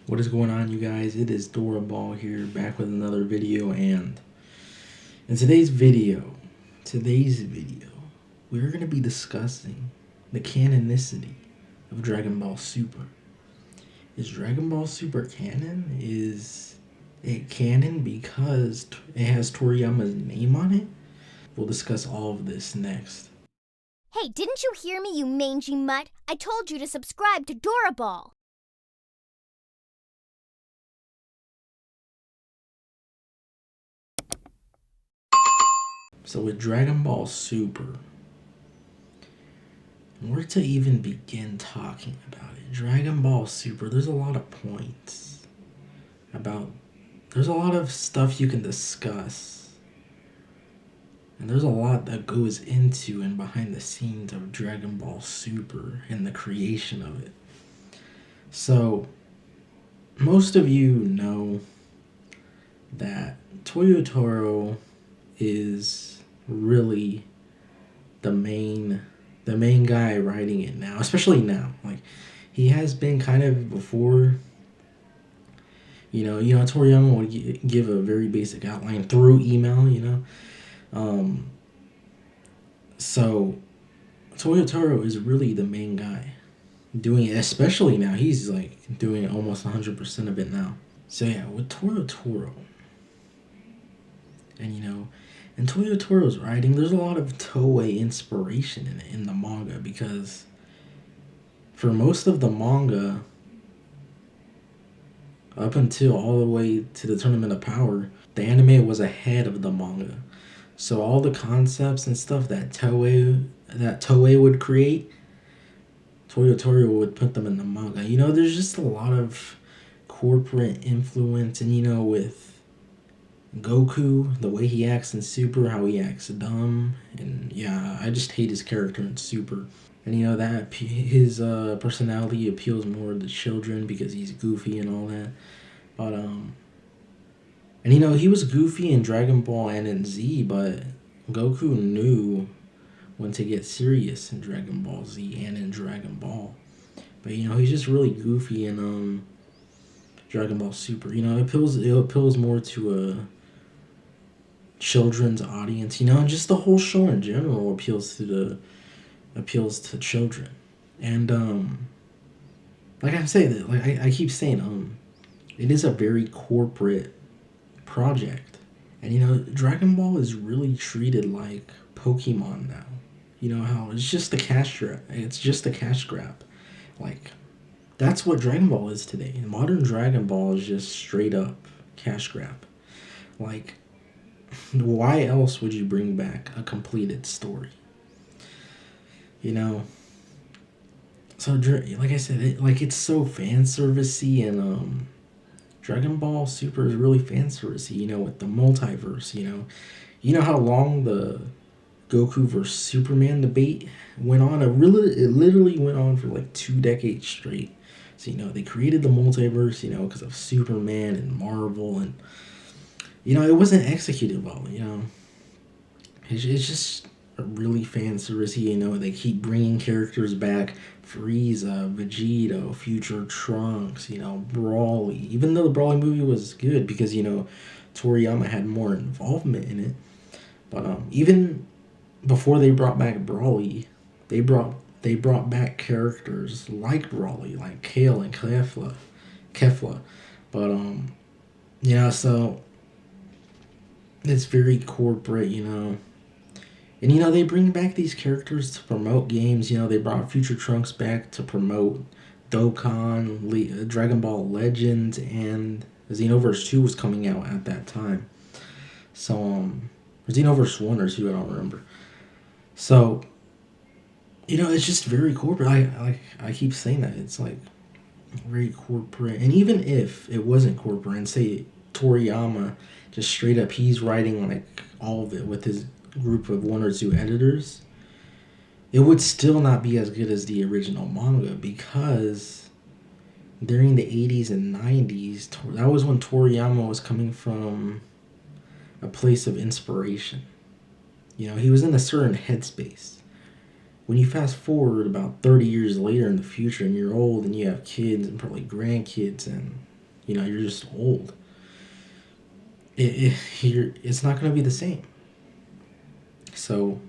What is going on, you guys? It is Dragonball here, back with another video, and in today's video, we're going to be discussing the canonicity of Dragon Ball Super. Is Dragon Ball Super canon? Is it canon because it has Toriyama's name on it? We'll discuss all of this next. Hey, didn't you hear me, you mangy mutt? I told you to subscribe to Dragonball. So with Dragon Ball Super, where to even begin talking about it? Dragon Ball Super, there's a lot of points about, there's a lot of stuff you can discuss, and there's a lot that goes into and behind the scenes of Dragon Ball Super and the creation of it. So most of you know that Toyotaro is really the main guy writing it now, especially now. Like, he has been kind of before. Toriyama would give a very basic outline through email. So Toyotaro is really the main guy doing it, especially now. He's like doing almost 100% of it now. So yeah, with Toyotaro, and in Toyotoro's writing, there's a lot of Toei inspiration in it, in the manga, because for most of the manga, up until all the way to the Tournament of Power, the anime was ahead of the manga. So all the concepts and stuff that Toei would create, Toyotaro would put them in the manga. There's just a lot of corporate influence, and with Goku, the way he acts in Super, how he acts dumb, and yeah, I just hate his character in Super. And that his personality appeals more to children because he's goofy and all that. But and he was goofy in Dragon Ball and in Z, but Goku knew when to get serious in Dragon Ball Z and in Dragon Ball. But he's just really goofy in Dragon Ball Super. It appeals more to a children's audience, and just the whole show in general appeals to children. And like I say that, like I keep saying, it is a very corporate project, and Dragon Ball is really treated like Pokemon now. How it's just a cash grab. It's just a cash grab. Like, that's what Dragon Ball is today. Modern Dragon Ball is just straight up cash grab. Like, why else would you bring back a completed story? So like I said, it's so fan servicey, and Dragon Ball Super is really fan servicey. With the multiverse. You know how long the Goku versus Superman debate went on? It literally went on for like 2 decades straight. So they created the multiverse, because of Superman and Marvel, and it wasn't executed well. It's just a really fan servicey. They keep bringing characters back: Frieza, Vegeta, Future Trunks, Brawly. Even though the Brawly movie was good because Toriyama had more involvement in it, but even before they brought back Brawly, they brought back characters like Brawly, like Kale and Kefla. But so it's very corporate, And they bring back these characters to promote games. They brought Future Trunks back to promote Dokkan, Dragon Ball Legends, and Xenoverse 2 was coming out at that time. So Xenoverse 1 or 2, I don't remember. So it's just very corporate. I keep saying that. It's like very corporate. And even if it wasn't corporate, and say Toriyama just straight up, he's writing like all of it with his group of 1 or 2 editors, it would still not be as good as the original manga, because during the 80s and 90s, that was when Toriyama was coming from a place of inspiration. He was in a certain headspace. When you fast forward about 30 years later in the future, and you're old and you have kids and probably grandkids, and You're just old. It's not going to be the same. So,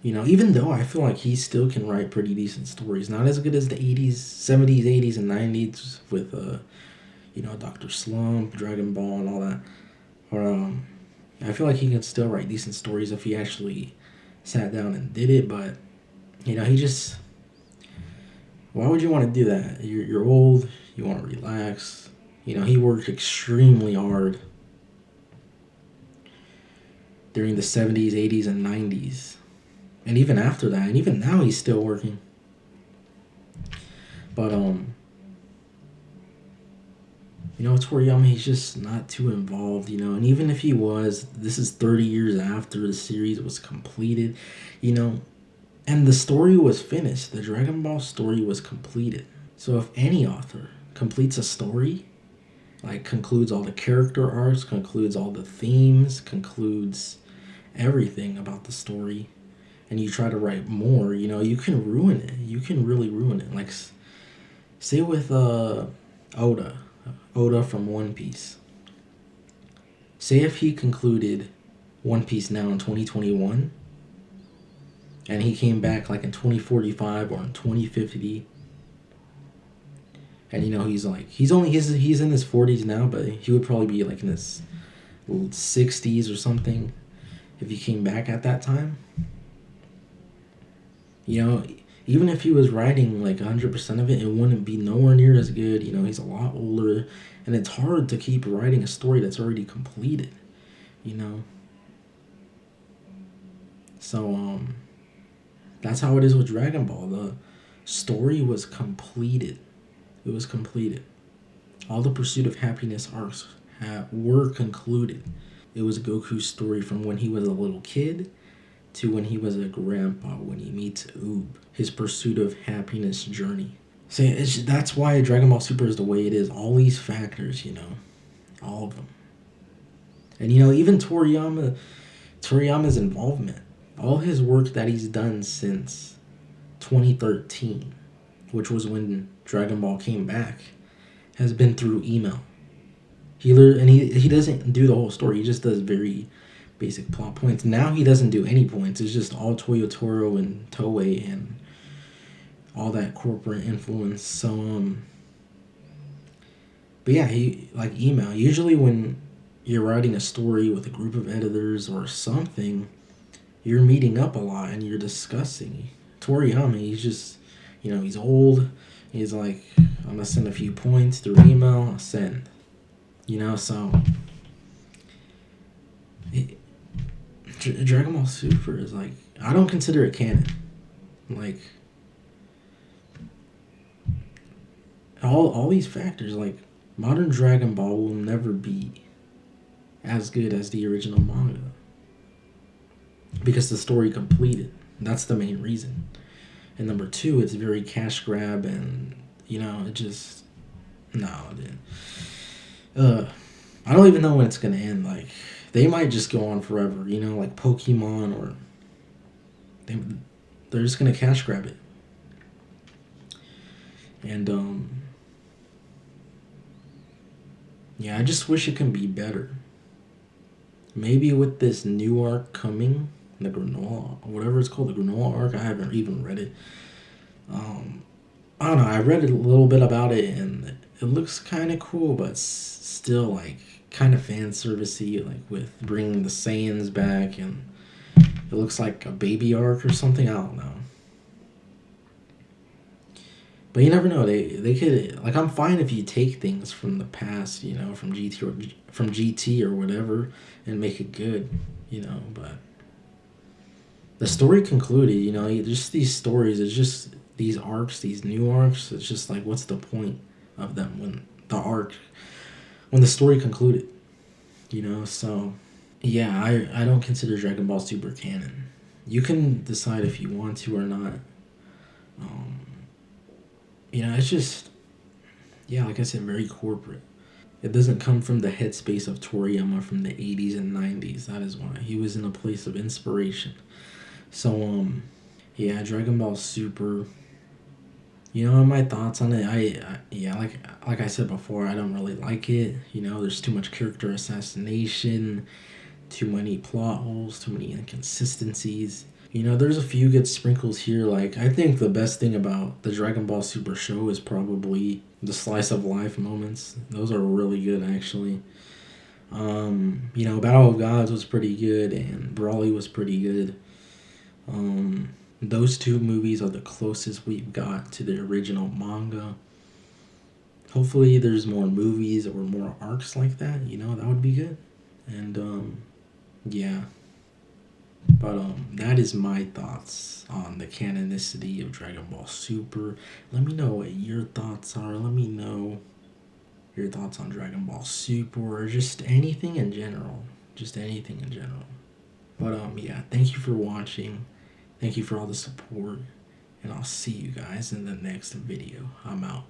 even though I feel like he still can write pretty decent stories, not as good as the 80s, 70s, 80s, and 90s with, Dr. Slump, Dragon Ball, and all that. Or, I feel like he can still write decent stories if he actually sat down and did it, but, he just. Why would you want to do that? You're old, you want to relax. He worked extremely hard during the 70s, 80s, and 90s. And even after that, and even now he's still working. But Toriyama, he's just not too involved, and even if he was, this is 30 years after the series was completed, and the story was finished. The Dragon Ball story was completed. So if any author completes a story, like concludes all the character arcs, concludes all the themes, concludes everything about the story, and you try to write more, you can ruin it. You can really ruin it. Like, say with Oda from One Piece. Say if he concluded One Piece now in 2021, and he came back like in 2045 or in 2050, and he's in his 40s now, but he would probably be like in his 60s or something if he came back at that time. Even if he was writing like 100% of it, it wouldn't be nowhere near as good. He's a lot older, and it's hard to keep writing a story that's already completed. So that's how it is with Dragon Ball. The story was completed. It was completed. All the Pursuit of Happiness arcs were concluded. It was Goku's story from when he was a little kid to when he was a grandpa, when he meets Oob. His Pursuit of Happiness journey. So that's why Dragon Ball Super is the way it is. All these factors, all of them. And even Toriyama's involvement, all his work that he's done since 2013, which was when Dragon Ball came back, has been through email. He doesn't do the whole story. He just does very basic plot points. Now he doesn't do any points. It's just all Toyotaro and Toei and all that corporate influence. So but yeah, he like email. Usually when you're writing a story with a group of editors or something, you're meeting up a lot and you're discussing. Toriyama, he's just, he's old. He's like, I'm gonna send a few points through email. I'll send. So Dragon Ball Super is like, I don't consider it canon. Like, all these factors, like, modern Dragon Ball will never be as good as the original manga. Because the story completed. That's the main reason. And number two, it's very cash grab and, it just, no, dude. I don't even know when it's gonna end. Like, they might just go on forever, like Pokemon, or they're just gonna cash grab it. And yeah, I just wish it can be better. Maybe with this new arc coming, the granola, whatever it's called, the granola arc. I haven't even read it. I don't know. I read a little bit about it, and it looks kind of cool, but still like kind of fan servicey, like with bringing the Saiyans back, and it looks like a baby arc or something. I don't know. But you never know. They could, like, I'm fine if you take things from the past, from GT or whatever, and make it good, But the story concluded, just these stories. It's just these arcs, these new arcs. It's just like, what's the point of them when the story concluded, So yeah, I don't consider Dragon Ball Super canon. You can decide if you want to or not. It's just, yeah, like I said, very corporate. It doesn't come from the headspace of Toriyama from the 80s and 90s. That is why. He was in a place of inspiration. So, yeah, Dragon Ball Super. You know, my thoughts on it. Yeah, like I said before, I don't really like it. You know, there's too much character assassination, too many plot holes, too many inconsistencies. You know, there's a few good sprinkles here. Like, I think the best thing about the Dragon Ball Super show is probably the slice of life moments. Those are really good, actually. You know, Battle of Gods was pretty good, and Brawly was pretty good. Um, those two movies are the closest we've got to the original manga. Hopefully, there's more movies or more arcs like that. You know, that would be good. And yeah, but that is my thoughts on the canonicity of Dragon Ball Super. Let me know what your thoughts are. Let me know your thoughts on Dragon Ball Super or just anything in general. Just anything in general. But yeah, thank you for watching. Thank you for all the support. And I'll see you guys in the next video. I'm out.